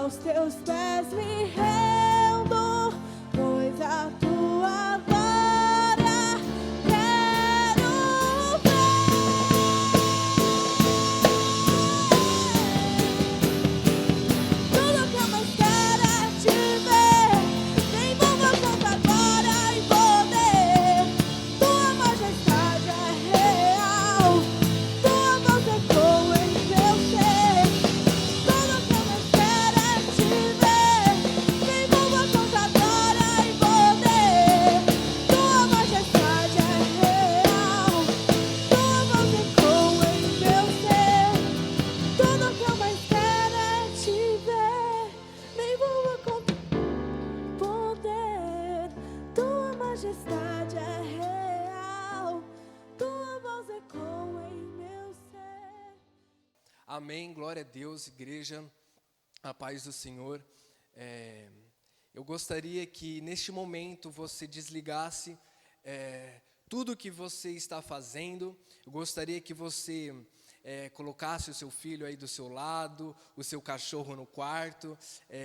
aos teus pés me rendo, pois a tua glória quero ver. Tudo que eu mais quero é te ver, me envolva com tua glória e poder. Tua majestade é real, tua voz ecoa em meu ser. Tudo que eu mais quero é te ver, me envolva com tua glória e poder. Tua majestade é real, tua voz ecoa em meu ser. Tudo que eu mais quero é te ver, me envolva com teu poder. Tua majestade é real, tua voz ecoa em meu ser. Amém, glória a Deus, igreja, a paz do Senhor. Eu gostaria que neste momento você desligasse tudo que você está fazendo. Eu gostaria que você colocasse o seu filho aí do seu lado, o seu cachorro no quarto,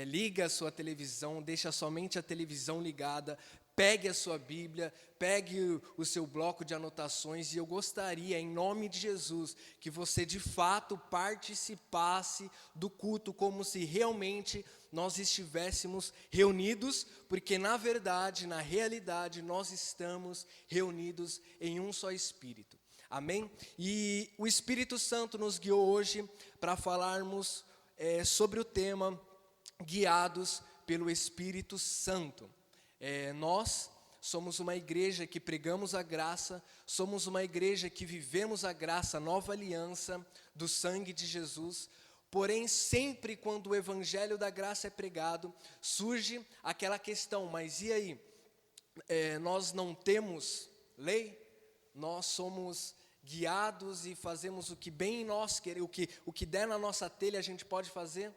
liga a sua televisão, deixa somente a televisão ligada. Pegue a sua Bíblia, pegue o seu bloco de anotações, e eu gostaria, em nome de Jesus, que você de fato participasse do culto como se realmente nós estivéssemos reunidos, porque na verdade, na realidade, nós estamos reunidos em um só Espírito. Amém? E o Espírito Santo nos guiou hoje para falarmos sobre o tema guiados pelo Espírito Santo. Nós somos uma igreja que pregamos a graça, somos uma igreja que vivemos a graça, a nova aliança do sangue de Jesus. Porém, sempre quando o evangelho da graça é pregado, surge aquela questão: mas e aí? Nós não temos lei? Nós somos guiados e fazemos o que bem nós queremos, o que der na nossa telha a gente pode fazer?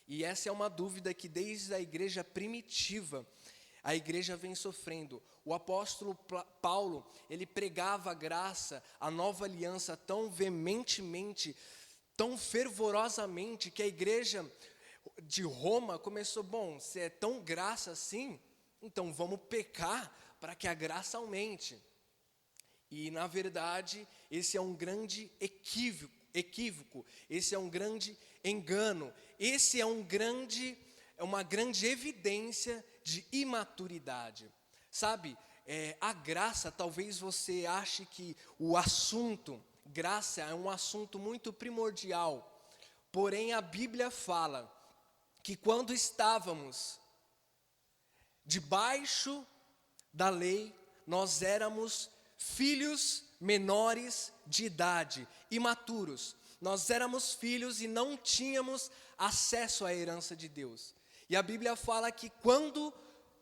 E essa é uma dúvida que desde a igreja primitiva a igreja vem sofrendo. O apóstolo Paulo, ele pregava a graça, a nova aliança tão veementemente, tão fervorosamente, que a igreja de Roma começou: bom, se é tão graça assim, então vamos pecar para que a graça aumente. E na verdade, esse é um grande equívoco, esse é um grande engano, esse é uma grande evidência de imaturidade. Sabe, a graça, talvez você ache que o assunto graça é um assunto muito primordial, porém a Bíblia fala que quando estávamos debaixo da lei, nós éramos filhos menores de idade, imaturos. Nós éramos filhos e não tínhamos acesso à herança de Deus. E a Bíblia fala que quando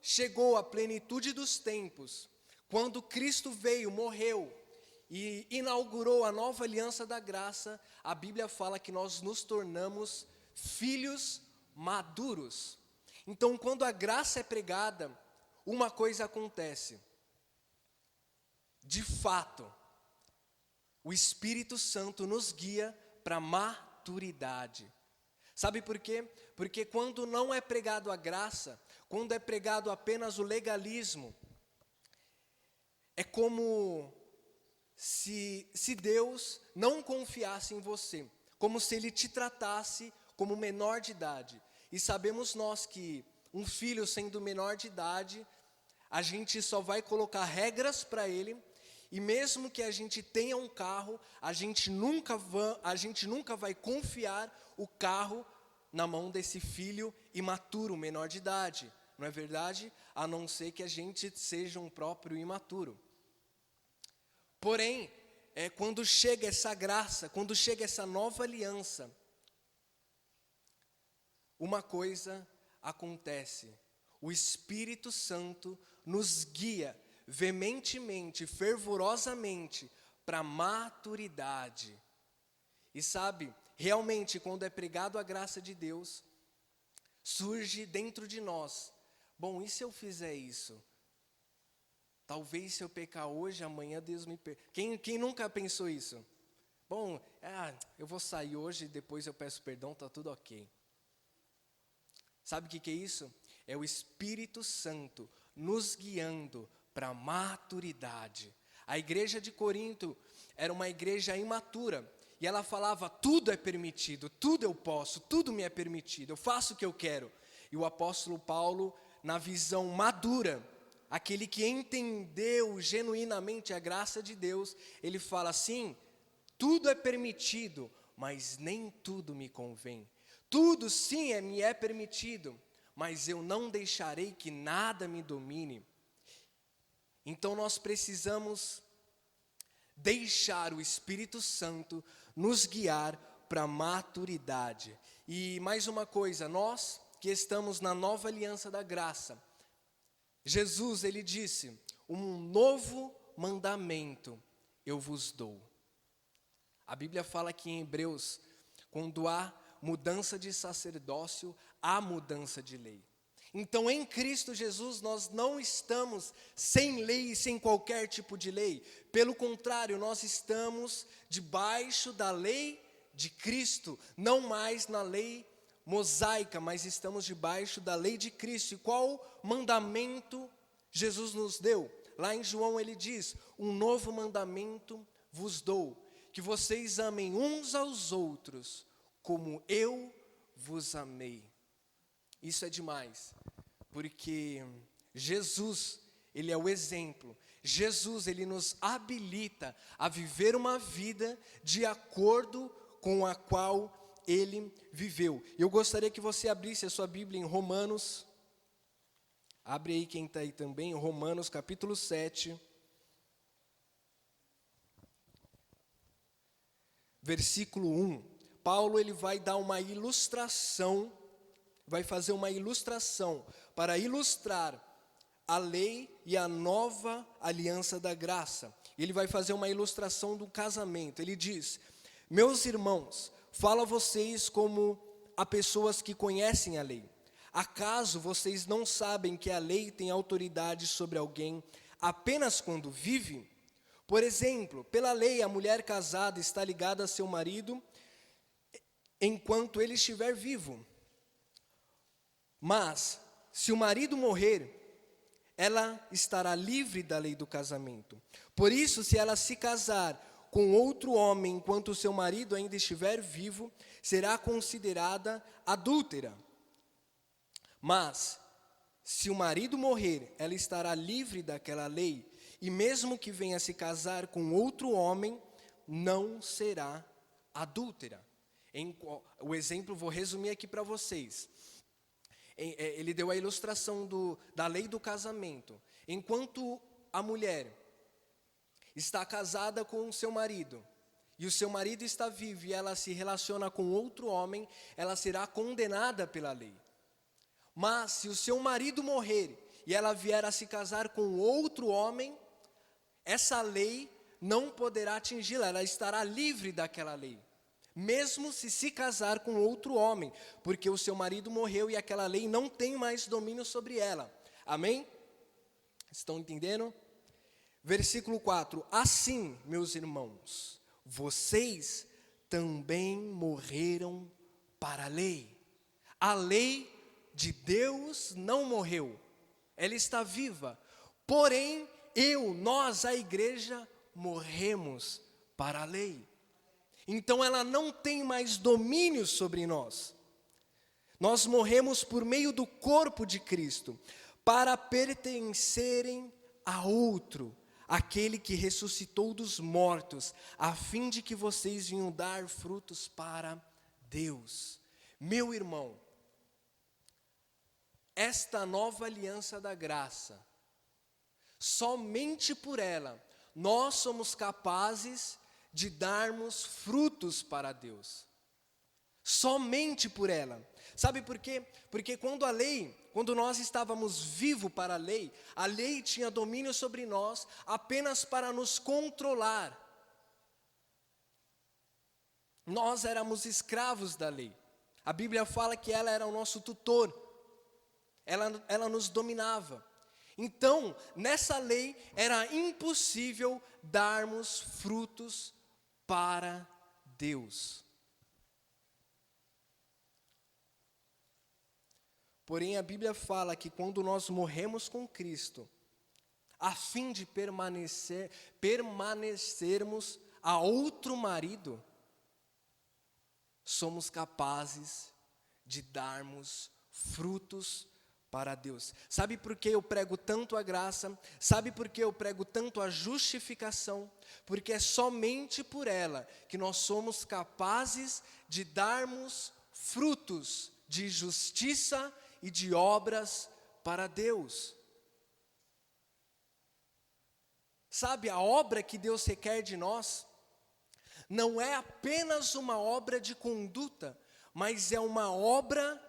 chegou a plenitude dos tempos, quando Cristo veio, morreu e inaugurou a nova aliança da graça, a Bíblia fala que nós nos tornamos filhos maduros. Então, quando a graça é pregada, uma coisa acontece. De fato, o Espírito Santo nos guia para a maturidade. Sabe por quê? Porque quando não é pregado a graça, quando é pregado apenas o legalismo, é como se Deus não confiasse em você, como se Ele te tratasse como menor de idade. E sabemos nós que um filho sendo menor de idade, a gente só vai colocar regras para ele, e mesmo que a gente tenha um carro, a gente nunca vai confiar o carro na mão desse filho imaturo, menor de idade. Não é verdade? A não ser que a gente seja um próprio imaturo. Porém, quando chega essa graça, quando chega essa nova aliança, uma coisa acontece. O Espírito Santo nos guia veementemente, fervorosamente para a maturidade. E sabe, realmente, quando é pregado a graça de Deus, surge dentro de nós: bom, e se eu fizer isso? Talvez se eu pecar hoje, amanhã Deus me perdoe. Quem nunca pensou isso? Bom, eu vou sair hoje, depois eu peço perdão, está tudo ok. Sabe o que é isso? É o Espírito Santo nos guiando para a maturidade. A igreja de Corinto era uma igreja imatura. E ela falava, tudo é permitido, tudo eu posso, tudo me é permitido, eu faço o que eu quero. E o apóstolo Paulo, na visão madura, aquele que entendeu genuinamente a graça de Deus, ele fala assim, tudo é permitido, mas nem tudo me convém. Tudo sim me é permitido, mas eu não deixarei que nada me domine. Então nós precisamos deixar o Espírito Santo nos guiar para a maturidade. E mais uma coisa, nós que estamos na nova aliança da graça, Jesus, ele disse, um novo mandamento eu vos dou. A Bíblia fala que em Hebreus, quando há mudança de sacerdócio, há mudança de lei. Então, em Cristo Jesus, nós não estamos sem lei e sem qualquer tipo de lei. Pelo contrário, nós estamos debaixo da lei de Cristo, não mais na lei mosaica, mas estamos debaixo da lei de Cristo. E qual mandamento Jesus nos deu? Lá em João ele diz, um novo mandamento vos dou, que vocês amem uns aos outros, como eu vos amei. Isso é demais, porque Jesus, ele é o exemplo. Jesus, ele nos habilita a viver uma vida de acordo com a qual ele viveu. Eu gostaria que você abrisse a sua Bíblia em Romanos. Abre aí quem está aí também, Romanos capítulo 7. Versículo 1. Paulo, ele vai dar uma ilustração, vai fazer uma ilustração para ilustrar a lei e a nova aliança da graça. Ele vai fazer uma ilustração do casamento. Ele diz, meus irmãos, falo a vocês como a pessoas que conhecem a lei. Acaso vocês não sabem que a lei tem autoridade sobre alguém apenas quando vive? Por exemplo, pela lei, a mulher casada está ligada a seu marido enquanto ele estiver vivo. Mas, se o marido morrer, ela estará livre da lei do casamento. Por isso, se ela se casar com outro homem enquanto seu marido ainda estiver vivo, será considerada adúltera. Mas, se o marido morrer, ela estará livre daquela lei, e mesmo que venha se casar com outro homem, não será adúltera. O exemplo, vou resumir aqui para vocês. Ele deu a ilustração da lei do casamento. Enquanto a mulher está casada com o seu marido, e o seu marido está vivo, e ela se relaciona com outro homem, ela será condenada pela lei. Mas se o seu marido morrer, e ela vier a se casar com outro homem, essa lei não poderá atingi-la, ela estará livre daquela lei. Mesmo se casar com outro homem, porque o seu marido morreu e aquela lei não tem mais domínio sobre ela. Amém? Estão entendendo? Versículo 4. Assim, meus irmãos, vocês também morreram para a lei. A lei de Deus não morreu, ela está viva. Porém, nós, a igreja, morremos para a lei. Então ela não tem mais domínio sobre nós. Nós morremos por meio do corpo de Cristo, para pertencerem a outro, aquele que ressuscitou dos mortos, a fim de que vocês venham dar frutos para Deus. Meu irmão, esta nova aliança da graça, somente por ela, nós somos capazes de darmos frutos para Deus. Somente por ela. Sabe por quê? Porque quando nós estávamos vivos para a lei tinha domínio sobre nós apenas para nos controlar. Nós éramos escravos da lei. A Bíblia fala que ela era o nosso tutor. Ela nos dominava. Então, nessa lei era impossível darmos frutos para Deus. Porém, a Bíblia fala que quando nós morremos com Cristo, a fim de permanecermos a outro marido, somos capazes de darmos frutos para Deus. Sabe por que eu prego tanto a graça? Sabe por que eu prego tanto a justificação? Porque é somente por ela que nós somos capazes de darmos frutos de justiça e de obras para Deus. Sabe, a obra que Deus requer de nós não é apenas uma obra de conduta, mas é uma obra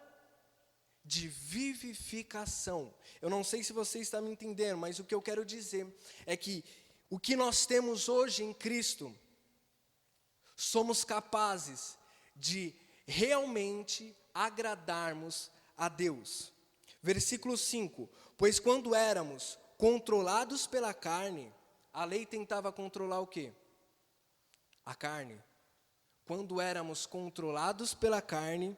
de vivificação. Eu não sei se você está me entendendo, mas o que eu quero dizer é que o que nós temos hoje em Cristo, somos capazes de realmente agradarmos a Deus. Versículo 5: pois quando éramos controlados pela carne, a lei tentava controlar o quê? A carne. Quando éramos controlados pela carne,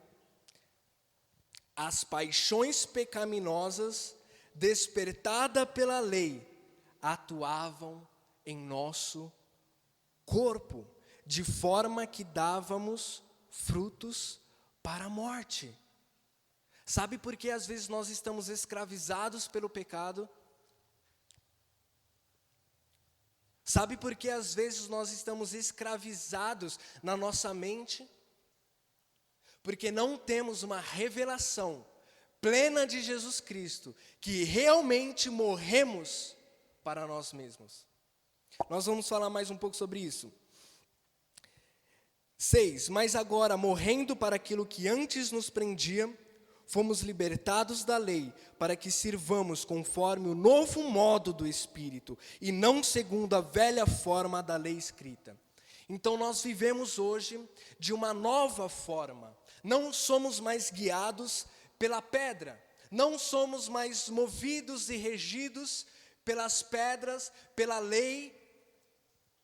as paixões pecaminosas, despertada pela lei, atuavam em nosso corpo, de forma que dávamos frutos para a morte. Sabe por que às vezes nós estamos escravizados pelo pecado? Sabe por que às vezes nós estamos escravizados na nossa mente? Porque não temos uma revelação plena de Jesus Cristo, que realmente morremos para nós mesmos. Nós vamos falar mais um pouco sobre isso. 6. Mas agora, morrendo para aquilo que antes nos prendia, fomos libertados da lei, para que sirvamos conforme o novo modo do Espírito, e não segundo a velha forma da lei escrita. Então nós vivemos hoje de uma nova forma. Não somos mais guiados pela pedra, não somos mais movidos e regidos pelas pedras, pela lei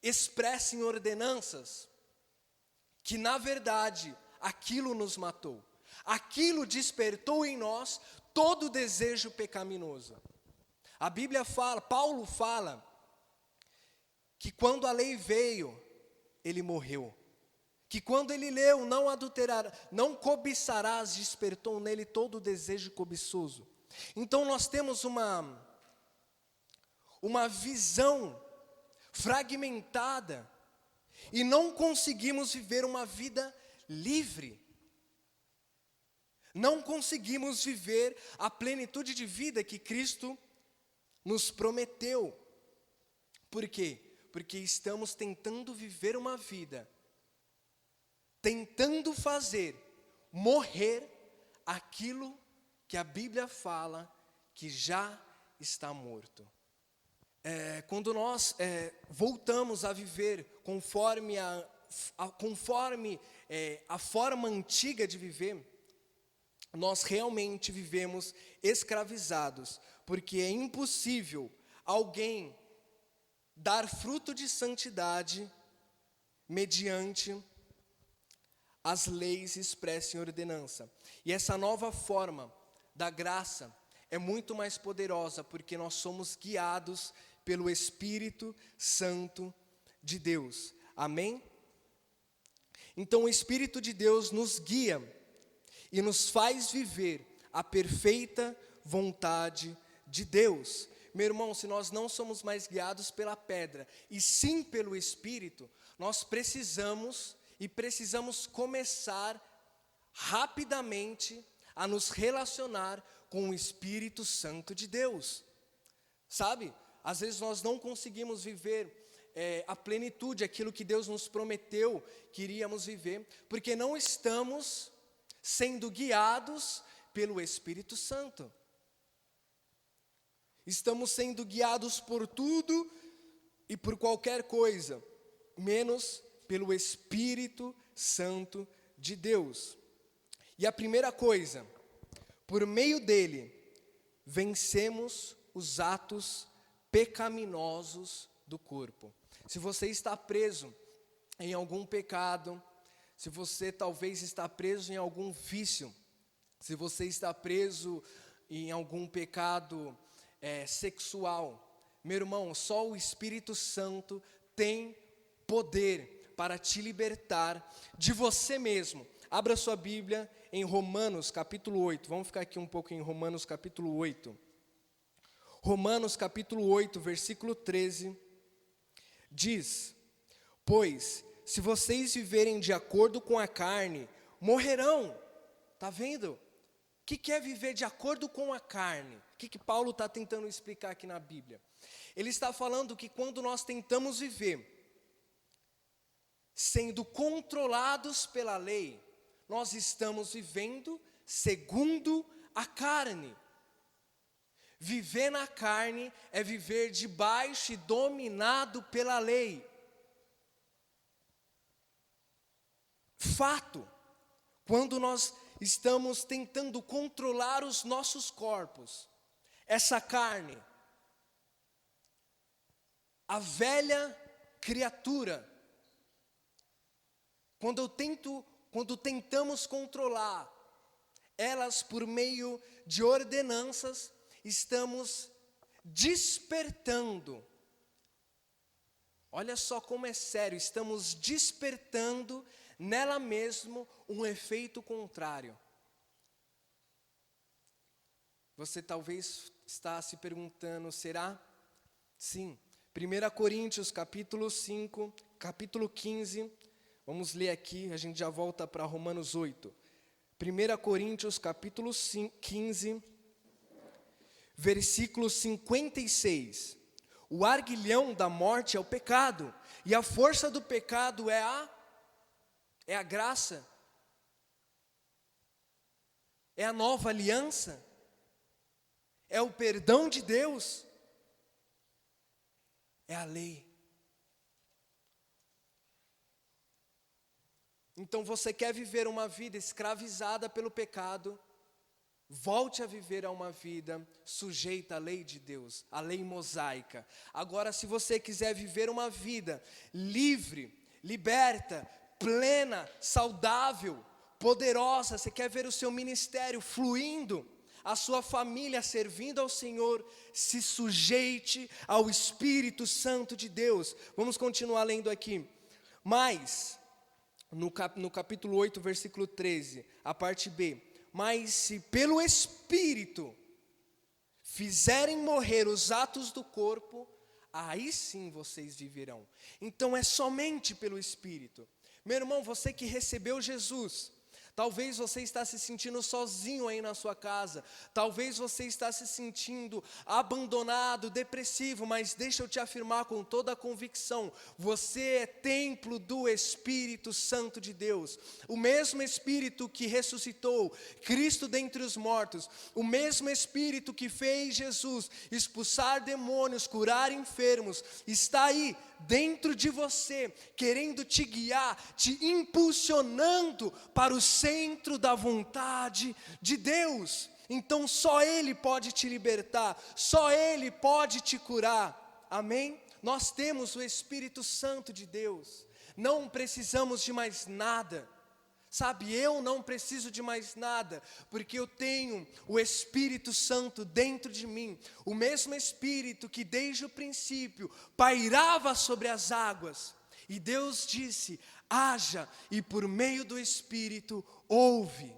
expressa em ordenanças, que na verdade aquilo nos matou. Aquilo despertou em nós todo o desejo pecaminoso. A Bíblia fala, Paulo fala, que quando a lei veio, ele morreu. Que quando ele leu, não adulterarás, não cobiçarás, despertou nele todo o desejo cobiçoso. Então nós temos uma visão fragmentada e não conseguimos viver uma vida livre. Não conseguimos viver a plenitude de vida que Cristo nos prometeu. Por quê? Porque estamos tentando viver uma vida, tentando fazer morrer aquilo que a Bíblia fala que já está morto. Quando nós voltamos a viver conforme a forma antiga de viver, nós realmente vivemos escravizados, porque é impossível alguém dar fruto de santidade mediante as leis expressas em ordenança. E essa nova forma da graça é muito mais poderosa, porque nós somos guiados pelo Espírito Santo de Deus. Amém? Então o Espírito de Deus nos guia e nos faz viver a perfeita vontade de Deus. Meu irmão, se nós não somos mais guiados pela pedra, e sim pelo Espírito, nós precisamos começar rapidamente a nos relacionar com o Espírito Santo de Deus. Sabe? Às vezes nós não conseguimos viver a plenitude, aquilo que Deus nos prometeu que iríamos viver, porque não estamos sendo guiados pelo Espírito Santo. Estamos sendo guiados por tudo e por qualquer coisa, menos pelo Espírito Santo de Deus. E a primeira coisa, por meio dele, vencemos os atos pecaminosos do corpo. Se você está preso em algum pecado, se você talvez está preso em algum vício, se você está preso em algum pecado sexual, meu irmão, só o Espírito Santo tem poder para te libertar de você mesmo. Abra sua Bíblia em Romanos capítulo 8, vamos ficar aqui um pouco em Romanos capítulo 8. Romanos capítulo 8, versículo 13, diz: pois, se vocês viverem de acordo com a carne, morrerão. Está vendo? O que é viver de acordo com a carne? O que Paulo está tentando explicar aqui na Bíblia? Ele está falando que quando nós tentamos viver sendo controlados pela lei, nós estamos vivendo segundo a carne. Viver na carne é viver debaixo e dominado pela lei. Fato, quando nós estamos tentando controlar os nossos corpos, essa carne, a velha criatura, quando tentamos controlar elas por meio de ordenanças, estamos despertando. Olha só como é sério, estamos despertando nela mesmo um efeito contrário. Você talvez está se perguntando, será? Sim. 1 Coríntios capítulo 5, capítulo 15, vamos ler aqui, a gente já volta para Romanos 8. 1 Coríntios capítulo 15, versículo 56. O arguilhão da morte é o pecado, e a força do pecado é a graça, é a nova aliança, é o perdão de Deus, é a lei. Então você quer viver uma vida escravizada pelo pecado, volte a viver a uma vida sujeita à lei de Deus, à lei mosaica. Agora, se você quiser viver uma vida livre, liberta, plena, saudável, poderosa, você quer ver o seu ministério fluindo, a sua família servindo ao Senhor, se sujeite ao Espírito Santo de Deus. Vamos continuar lendo aqui. Mas, no capítulo 8, versículo 13, a parte B. Mas se pelo Espírito fizerem morrer os atos do corpo, aí sim vocês viverão. Então é somente pelo Espírito. Meu irmão, você que recebeu Jesus, talvez você está se sentindo sozinho aí na sua casa, talvez você está se sentindo abandonado, depressivo, mas deixa eu te afirmar com toda a convicção, você é templo do Espírito Santo de Deus, o mesmo Espírito que ressuscitou Cristo dentre os mortos, o mesmo Espírito que fez Jesus expulsar demônios, curar enfermos, está aí dentro de você, querendo te guiar, te impulsionando para o centro da vontade de Deus. Então só Ele pode te libertar, só Ele pode te curar, amém? Nós temos o Espírito Santo de Deus, não precisamos de mais nada. Sabe, eu não preciso de mais nada, porque eu tenho o Espírito Santo dentro de mim, o mesmo Espírito que desde o princípio pairava sobre as águas, e Deus disse, haja, e por meio do Espírito houve.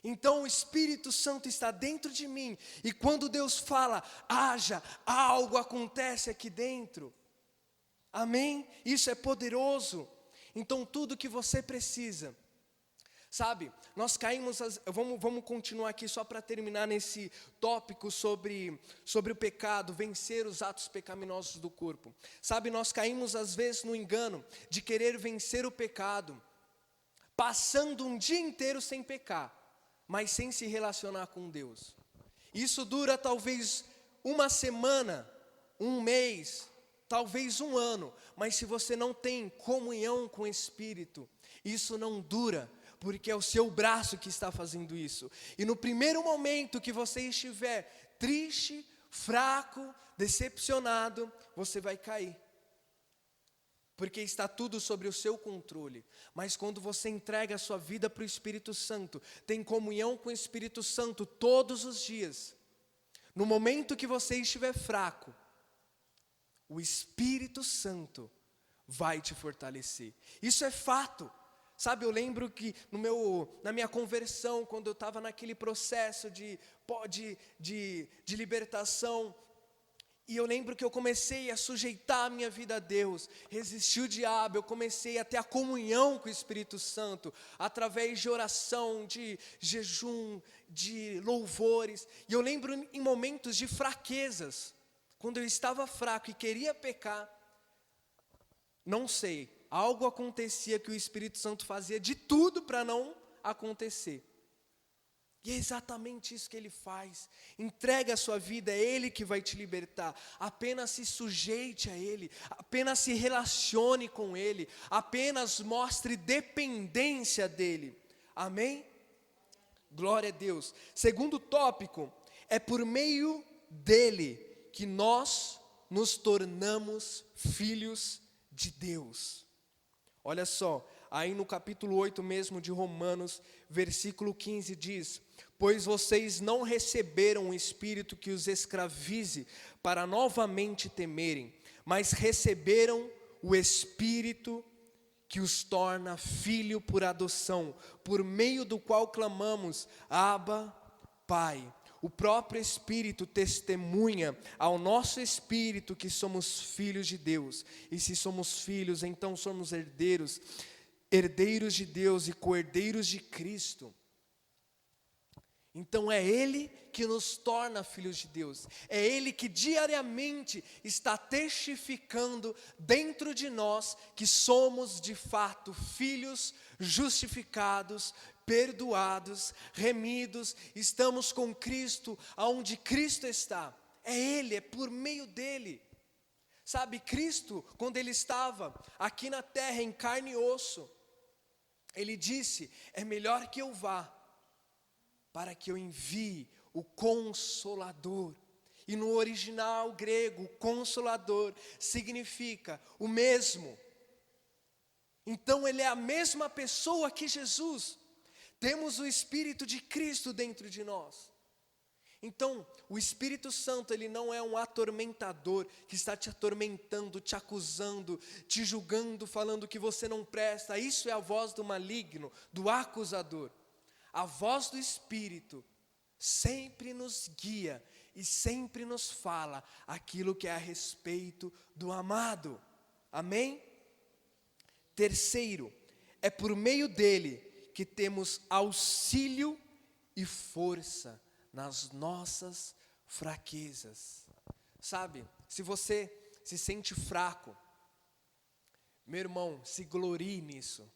Então o Espírito Santo está dentro de mim, e quando Deus fala, haja, algo acontece aqui dentro, amém? Isso é poderoso. Então tudo que você precisa, sabe, nós caímos, vamos continuar aqui só para terminar nesse tópico sobre o pecado, vencer os atos pecaminosos do corpo. Sabe, nós caímos às vezes no engano de querer vencer o pecado, passando um dia inteiro sem pecar, mas sem se relacionar com Deus. Isso dura talvez uma semana, um mês, talvez um ano, mas se você não tem comunhão com o Espírito, isso não dura, porque é o seu braço que está fazendo isso. E no primeiro momento que você estiver triste, fraco, decepcionado, você vai cair. porque está tudo sobre o seu controle. Mas quando você entrega a sua vida para o Espírito Santo, tem comunhão com o Espírito Santo todos os dias, no momento que você estiver fraco, o Espírito Santo vai te fortalecer. Isso é fato. Sabe, eu lembro que na minha conversão, quando eu estava naquele processo de libertação, e eu lembro que eu comecei a sujeitar a minha vida a Deus, resistir o diabo, eu comecei a ter a comunhão com o Espírito Santo, através de oração, de jejum, de louvores. E eu lembro em momentos de fraquezas, quando eu estava fraco e queria pecar, não sei, algo acontecia que o Espírito Santo fazia de tudo para não acontecer. E é exatamente isso que Ele faz. Entrega a sua vida, é Ele que vai te libertar. Apenas se sujeite a Ele, apenas se relacione com Ele, apenas mostre dependência dEle. Amém? Glória a Deus. Segundo tópico, é por meio dEle que nós nos tornamos filhos de Deus. Olha só, aí no capítulo 8 mesmo de Romanos, versículo 15 diz: pois vocês não receberam um espírito que os escravize para novamente temerem, mas receberam o Espírito que os torna filho por adoção, por meio do qual clamamos, Abba, Pai. O próprio Espírito testemunha ao nosso espírito que somos filhos de Deus. E se somos filhos, então somos herdeiros de Deus e co-herdeiros de Cristo. Então é Ele que nos torna filhos de Deus. É Ele que diariamente está testificando dentro de nós que somos de fato filhos justificados, perdoados, remidos, estamos com Cristo aonde Cristo está. É Ele, é por meio dEle. Sabe, Cristo, quando Ele estava aqui na terra em carne e osso, Ele disse: é melhor que eu vá, para que eu envie o Consolador. E no original grego, Consolador significa o mesmo. Então Ele é a mesma pessoa que Jesus. Temos o Espírito de Cristo dentro de nós. Então, o Espírito Santo, ele não é um atormentador que está te atormentando, te acusando, te julgando, falando que você não presta. Isso é a voz do maligno, do acusador. A voz do Espírito sempre nos guia e sempre nos fala aquilo que é a respeito do amado. Amém? Terceiro, é por meio dele que temos auxílio e força nas nossas fraquezas. Sabe, se você se sente fraco, meu irmão, se glorie nisso.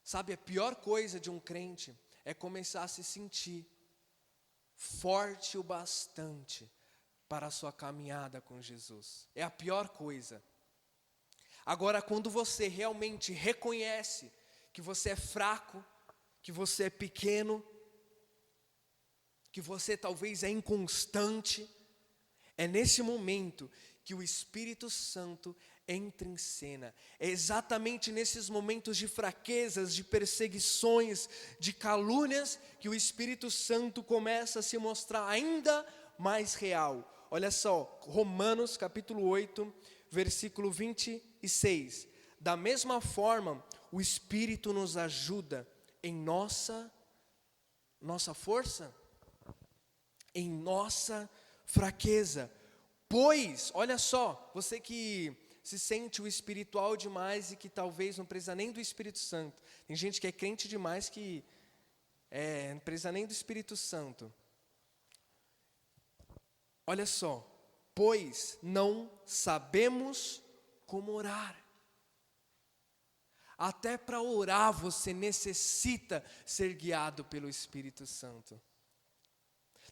Sabe, a pior coisa de um crente é começar a se sentir forte o bastante para a sua caminhada com Jesus. É a pior coisa. Agora, quando você realmente reconhece que você é fraco, que você é pequeno, que você talvez é inconstante, é nesse momento que o Espírito Santo entra em cena. É exatamente nesses momentos de fraquezas, de perseguições, de calúnias, que o Espírito Santo começa a se mostrar ainda mais real. Olha só, Romanos capítulo 8, versículo 26. Da mesma forma, o Espírito nos ajuda em nossa força, em nossa fraqueza. Pois, olha só, você que se sente o espiritual demais e que talvez não precisa nem do Espírito Santo. Tem gente que é crente demais que não precisa nem do Espírito Santo. Olha só, pois não sabemos como orar. Até para orar você necessita ser guiado pelo Espírito Santo.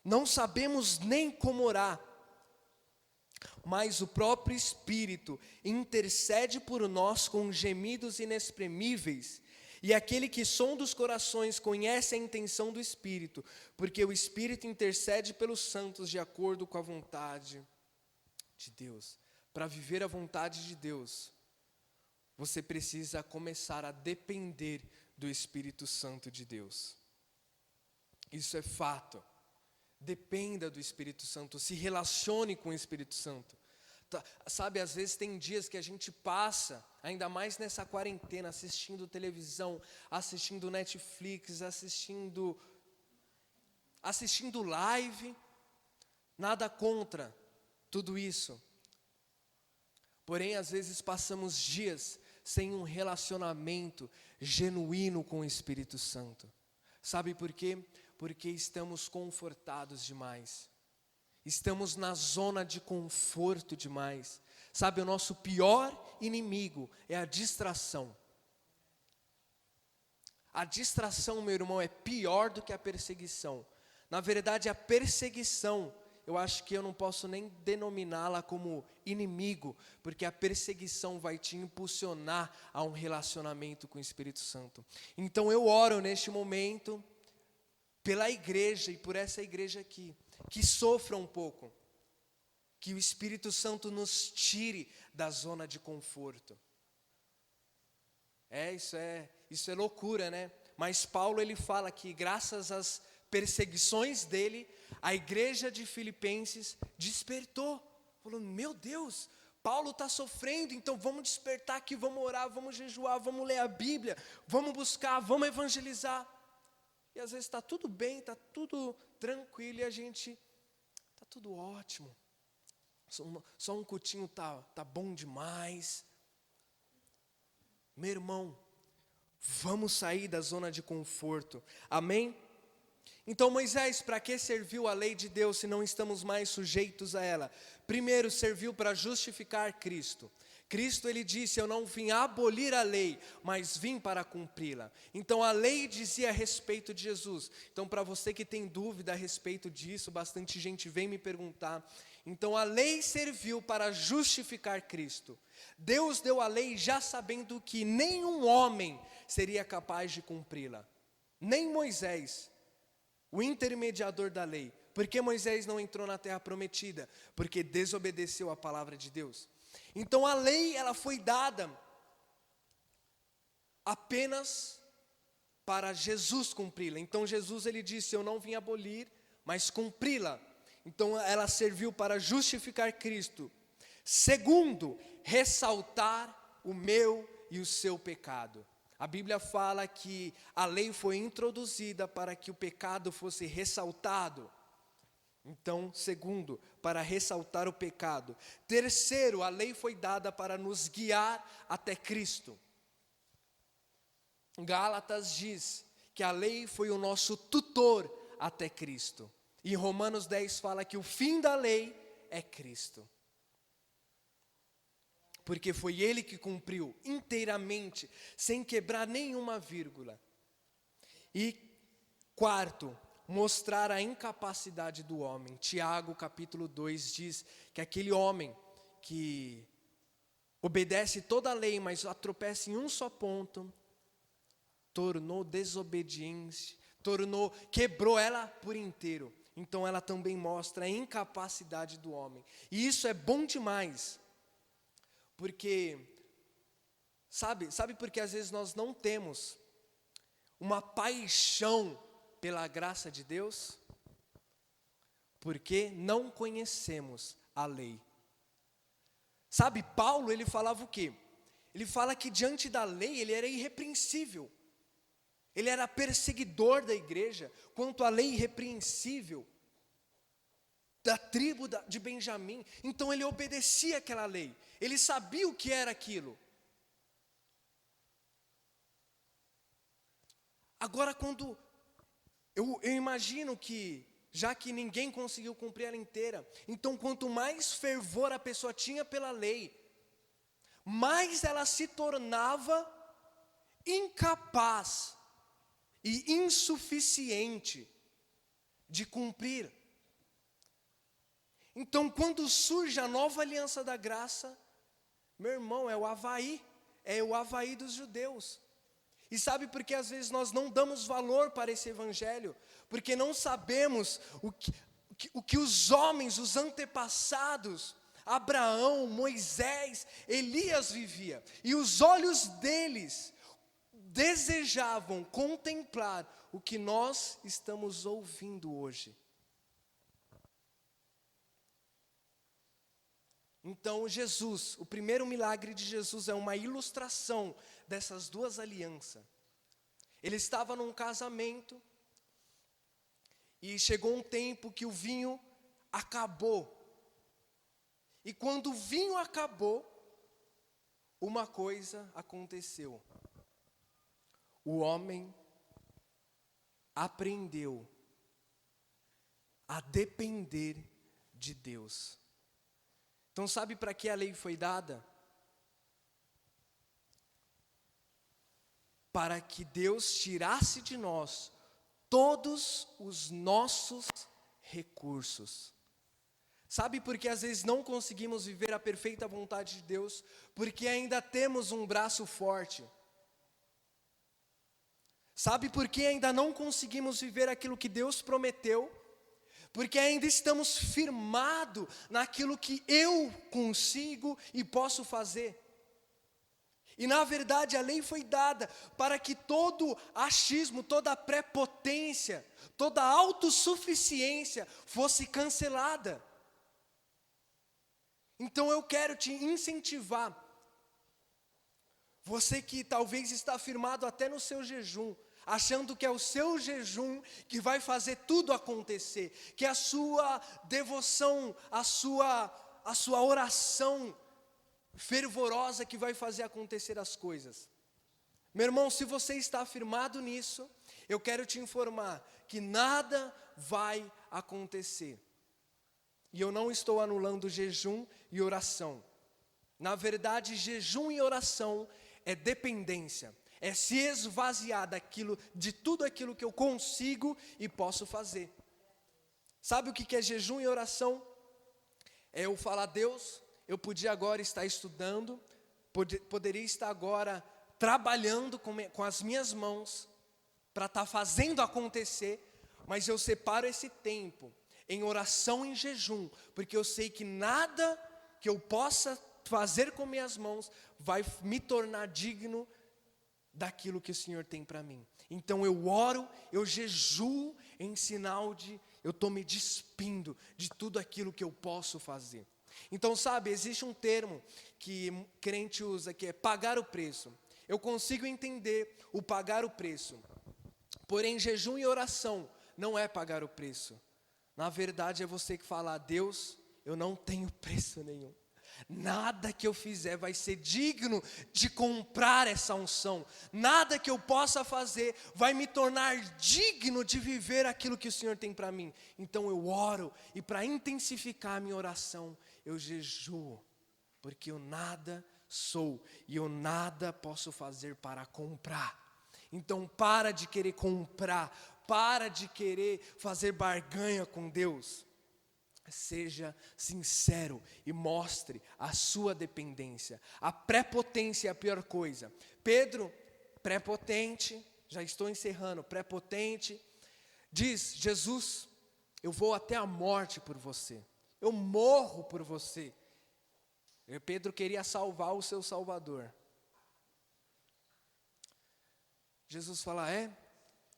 Não sabemos nem como orar, mas o próprio Espírito intercede por nós com gemidos inexprimíveis. E aquele que sonda os corações conhece a intenção do Espírito, porque o Espírito intercede pelos santos de acordo com a vontade de Deus. para viver a vontade de Deus, você precisa começar a depender do Espírito Santo de Deus. Isso é fato. Dependa do Espírito Santo, se relacione com o Espírito Santo. Sabe, às vezes tem dias que a gente passa, ainda mais nessa quarentena, assistindo televisão, assistindo Netflix, assistindo live. Nada contra tudo isso. Porém, às vezes passamos dias sem um relacionamento genuíno com o Espírito Santo. Sabe por quê? Porque estamos confortados demais. Estamos na zona de conforto demais. Sabe, o nosso pior inimigo é a distração. A distração, meu irmão, é pior do que a perseguição. Na verdade, a perseguição, eu acho que eu não posso nem denominá-la como inimigo, porque a perseguição vai te impulsionar a um relacionamento com o Espírito Santo. Então eu oro neste momento pela igreja e por essa igreja aqui, que sofra um pouco, que o Espírito Santo nos tire da zona de conforto. Isso é loucura, né? Mas Paulo, ele fala que graças às perseguições dele, a igreja de Filipenses despertou. Falou, meu Deus, Paulo está sofrendo, então vamos despertar aqui, vamos orar, vamos jejuar, vamos ler a Bíblia, vamos buscar, vamos evangelizar. E às vezes está tudo bem, está tudo tranquilo e a gente, está tudo ótimo. Só um cultinho tá bom demais. Meu irmão, vamos sair da zona de conforto. Amém? Então Moisés, para que serviu a lei de Deus se não estamos mais sujeitos a ela? Primeiro, serviu para justificar Cristo. Cristo, ele disse, eu não vim abolir a lei, mas vim para cumpri-la. Então a lei dizia a respeito de Jesus. Então para você que tem dúvida a respeito disso, bastante gente vem me perguntar. Então a lei serviu para justificar Cristo. Deus deu a lei já sabendo que nenhum homem seria capaz de cumpri-la. Nem Moisés, o intermediador da lei. Por que Moisés não entrou na terra prometida? Porque desobedeceu a palavra de Deus. Então a lei, ela foi dada apenas para Jesus cumpri-la. Então Jesus, ele disse, eu não vim abolir, mas cumpri-la. Então ela serviu para justificar Cristo. Segundo, ressaltar o meu e o seu pecado. A Bíblia fala que a lei foi introduzida para que o pecado fosse ressaltado. Então, segundo, para ressaltar o pecado. Terceiro, a lei foi dada para nos guiar até Cristo. Gálatas diz que a lei foi o nosso tutor até Cristo. E Romanos 10 fala que o fim da lei é Cristo. Porque foi Ele que cumpriu inteiramente, sem quebrar nenhuma vírgula. E quarto, mostrar a incapacidade do homem. Tiago capítulo 2 diz que aquele homem que obedece toda a lei, mas tropeça em um só ponto, tornou desobediente, quebrou ela por inteiro. Então ela também mostra a incapacidade do homem. E isso é bom demais. Porque, sabe porque às vezes nós não temos uma paixão pela graça de Deus? Porque não conhecemos a lei. Sabe, Paulo, ele falava o quê? Ele fala que diante da lei ele era irrepreensível. Ele era perseguidor da igreja, quanto à lei irrepreensível da tribo de Benjamim. Então ele obedecia aquela lei. Ele sabia o que era aquilo. Agora quando eu imagino que, já que ninguém conseguiu cumprir ela inteira, então quanto mais fervor a pessoa tinha pela lei, mais ela se tornava incapaz e insuficiente de cumprir. Então quando surge a nova aliança da graça, meu irmão, é o Havaí dos judeus. E sabe por que às vezes nós não damos valor para esse evangelho? Porque não sabemos o que os homens, os antepassados, Abraão, Moisés, Elias vivia. E os olhos deles desejavam contemplar o que nós estamos ouvindo hoje. Então Jesus, o primeiro milagre de Jesus é uma ilustração dessas duas alianças. Ele estava num casamento e chegou um tempo que o vinho acabou. E quando o vinho acabou, uma coisa aconteceu. O homem aprendeu a depender de Deus. Então, sabe para que a lei foi dada? Para que Deus tirasse de nós todos os nossos recursos. Sabe por que às vezes não conseguimos viver a perfeita vontade de Deus? Porque ainda temos um braço forte. Sabe por que ainda não conseguimos viver aquilo que Deus prometeu? Porque ainda estamos firmados naquilo que eu consigo e posso fazer. E na verdade a lei foi dada para que todo achismo, toda prepotência, toda autossuficiência fosse cancelada. Então eu quero te incentivar, você que talvez está firmado até no seu jejum, achando que é o seu jejum que vai fazer tudo acontecer, que a sua devoção, a sua oração fervorosa que vai fazer acontecer as coisas. Meu irmão, se você está firmado nisso, eu quero te informar que nada vai acontecer. E eu não estou anulando jejum e oração. Na verdade, jejum e oração é dependência. É se esvaziar de tudo aquilo que eu consigo e posso fazer. Sabe o que é jejum e oração? É eu falar, Deus, eu podia agora estar estudando, poderia estar agora trabalhando com as minhas mãos, para estar fazendo acontecer, mas eu separo esse tempo em oração e em jejum, porque eu sei que nada que eu possa fazer com minhas mãos vai me tornar digno daquilo que o Senhor tem para mim. Então eu oro, eu jejuo em sinal de eu estou me despindo de tudo aquilo que eu posso fazer. Então sabe, existe um termo que crente usa que é pagar o preço. Eu consigo entender o pagar o preço, porém jejum e oração não é pagar o preço. Na verdade é você que fala, Deus, eu não tenho preço nenhum. Nada que eu fizer vai ser digno de comprar essa unção. Nada que eu possa fazer vai me tornar digno de viver aquilo que o Senhor tem para mim. Então eu oro e para intensificar a minha oração, eu jejuo. Porque eu nada sou e eu nada posso fazer para comprar. Então para de querer comprar, para de querer fazer barganha com Deus. Seja sincero e mostre a sua dependência. A prepotência é a pior coisa. Pedro, prepotente, já estou encerrando, prepotente, diz, Jesus, eu vou até a morte por você. Eu morro por você. E Pedro queria salvar o seu Salvador. Jesus fala,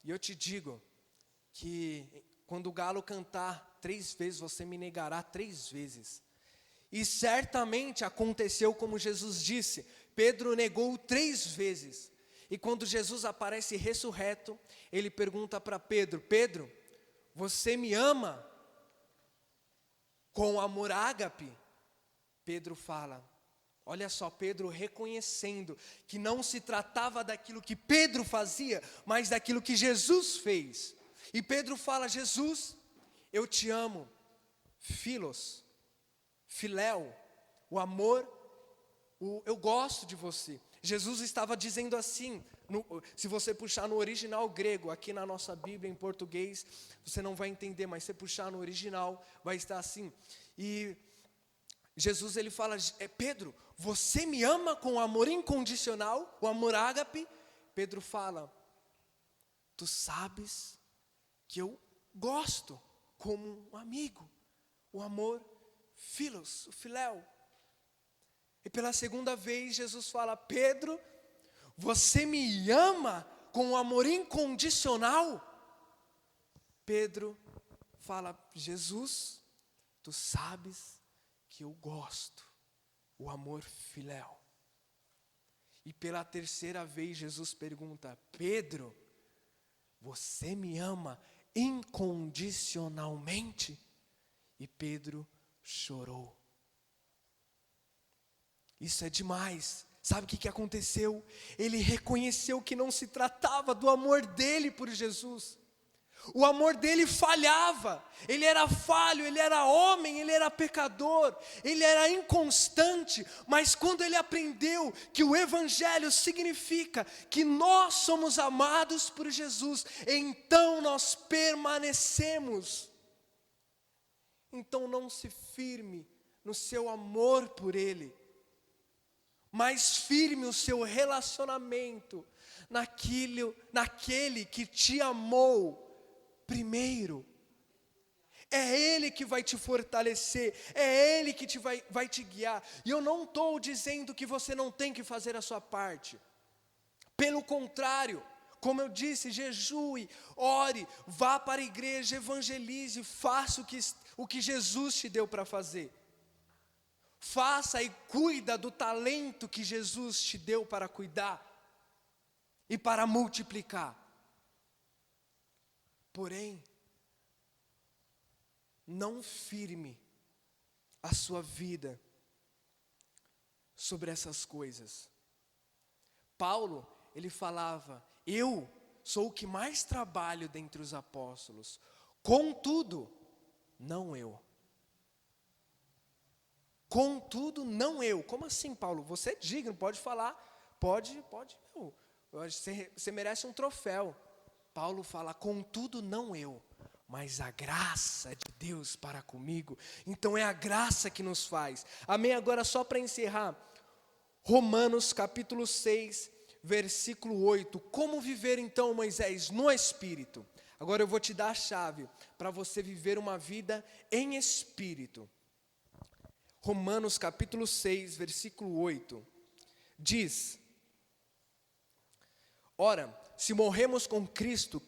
e eu te digo que quando o galo cantar 3 vezes, você me negará 3 vezes. E certamente aconteceu como Jesus disse, Pedro negou 3 vezes. E quando Jesus aparece ressurreto, ele pergunta para Pedro, Pedro, você me ama com amor ágape? Pedro fala, olha só, Pedro reconhecendo que não se tratava daquilo que Pedro fazia, mas daquilo que Jesus fez. E Pedro fala, Jesus, eu te amo, filos, filéu, o amor, eu gosto de você. Jesus estava dizendo assim, se você puxar no original grego, aqui na nossa Bíblia em português, você não vai entender, mas se puxar no original, vai estar assim. E Jesus ele fala, Pedro, você me ama com amor incondicional, o amor ágape? Pedro fala, tu sabes que eu gosto como um amigo, o amor Filos, o filéu. E pela segunda vez Jesus fala: Pedro, você me ama com um amor incondicional? Pedro fala: Jesus, tu sabes que eu gosto, o amor filéu. E pela terceira vez Jesus pergunta: Pedro, você me ama incondicionalmente? E Pedro chorou. Isso é demais. Sabe o que aconteceu? Ele reconheceu que não se tratava do amor dele por Jesus. O amor dele falhava, ele era falho, ele era homem, ele era pecador, ele era inconstante, mas quando ele aprendeu que o Evangelho significa que nós somos amados por Jesus, então nós permanecemos. Então não se firme no seu amor por Ele, mas firme o seu relacionamento naquele que te amou primeiro. É Ele que vai te fortalecer, é Ele que vai te guiar. E eu não estou dizendo que você não tem que fazer a sua parte. Pelo contrário, como eu disse, jejue, ore, vá para a igreja, evangelize, faça o que Jesus te deu para fazer. Faça e cuida do talento que Jesus te deu para cuidar e para multiplicar. Porém, não firme a sua vida sobre essas coisas. Paulo, ele falava: eu sou o que mais trabalho dentre os apóstolos, contudo, não eu. Contudo, não eu. Como assim, Paulo? Você é digno, pode falar, pode. Você merece um troféu. Paulo fala: contudo, não eu, mas a graça de Deus para comigo. Então é a graça que nos faz. Amém? Agora só para encerrar, Romanos capítulo 6, versículo 8. Como viver então, Moisés, no Espírito? Agora eu vou te dar a chave para você viver uma vida em Espírito. Romanos capítulo 6, versículo 8. Diz: ora, se morremos com Cristo,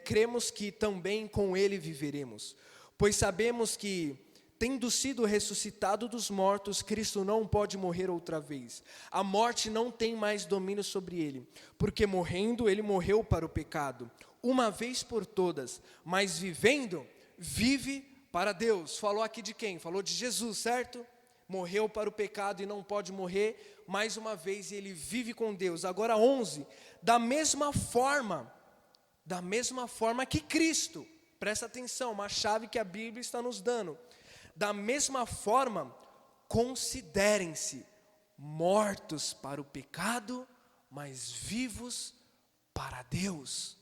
cremos que também com Ele viveremos. Pois sabemos que, tendo sido ressuscitado dos mortos, Cristo não pode morrer outra vez. A morte não tem mais domínio sobre Ele, porque morrendo, Ele morreu para o pecado, uma vez por todas, mas vivendo, vive para Deus. Falou aqui de quem? Falou de Jesus, certo? Morreu para o pecado e não pode morrer mais uma vez, e Ele vive com Deus. Agora 11, da mesma forma que Cristo, presta atenção, uma chave que a Bíblia está nos dando. Da mesma forma, considerem-se mortos para o pecado, mas vivos para Deus.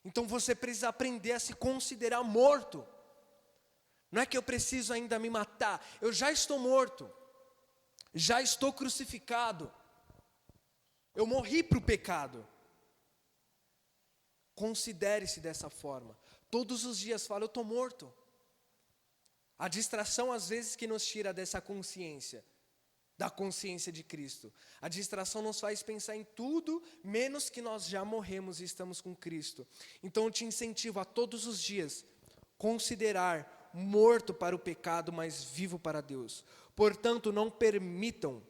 Então você precisa aprender a se considerar morto. Não é que eu preciso ainda me matar, eu já estou morto, já estou crucificado, eu morri para o pecado. Considere-se dessa forma. Todos os dias fala: eu estou morto. A distração às vezes que nos tira dessa consciência, da consciência de Cristo. A distração nos faz pensar em tudo, menos que nós já morremos e estamos com Cristo. Então eu te incentivo a todos os dias considerar morto para o pecado, mas vivo para Deus. Portanto, não permitam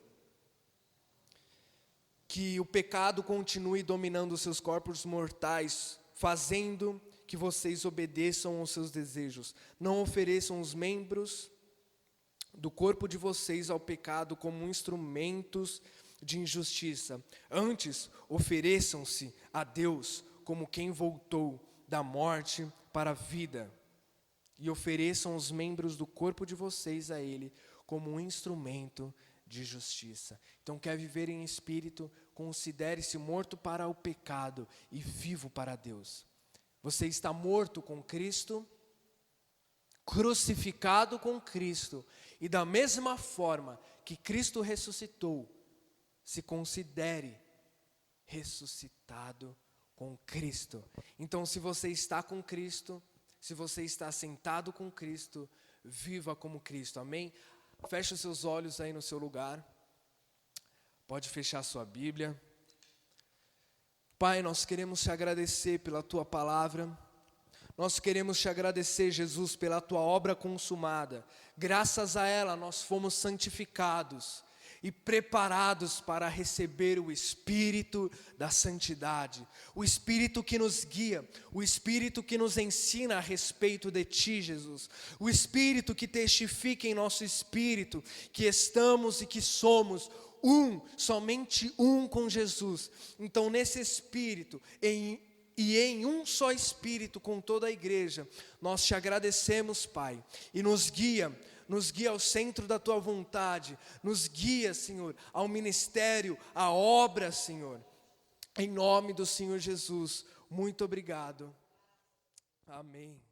que o pecado continue dominando os seus corpos mortais, fazendo que vocês obedeçam aos seus desejos. Não ofereçam os membros do corpo de vocês ao pecado como instrumentos de injustiça. Antes, ofereçam-se a Deus como quem voltou da morte para a vida. E ofereçam os membros do corpo de vocês a Ele como um instrumento de justiça. Então, quer viver em espírito? Considere-se morto para o pecado e vivo para Deus. Você está morto com Cristo, crucificado com Cristo, e da mesma forma que Cristo ressuscitou, se considere ressuscitado com Cristo. Então, se você está com Cristo, se você está sentado com Cristo, viva como Cristo, amém? Feche os seus olhos aí no seu lugar, pode fechar sua Bíblia. Pai, nós queremos te agradecer pela Tua palavra, nós queremos te agradecer, Jesus, pela Tua obra consumada. Graças a ela nós fomos santificados e preparados para receber o Espírito da santidade, o Espírito que nos guia, o Espírito que nos ensina a respeito de Ti, Jesus, o Espírito que testifica em nosso espírito que estamos e que somos somente um com Jesus. Então, nesse Espírito, em um só Espírito com toda a igreja, nós te agradecemos, Pai, e nos guia ao centro da Tua vontade, nos guia, Senhor, ao ministério, à obra, Senhor, em nome do Senhor Jesus. Muito obrigado. Amém.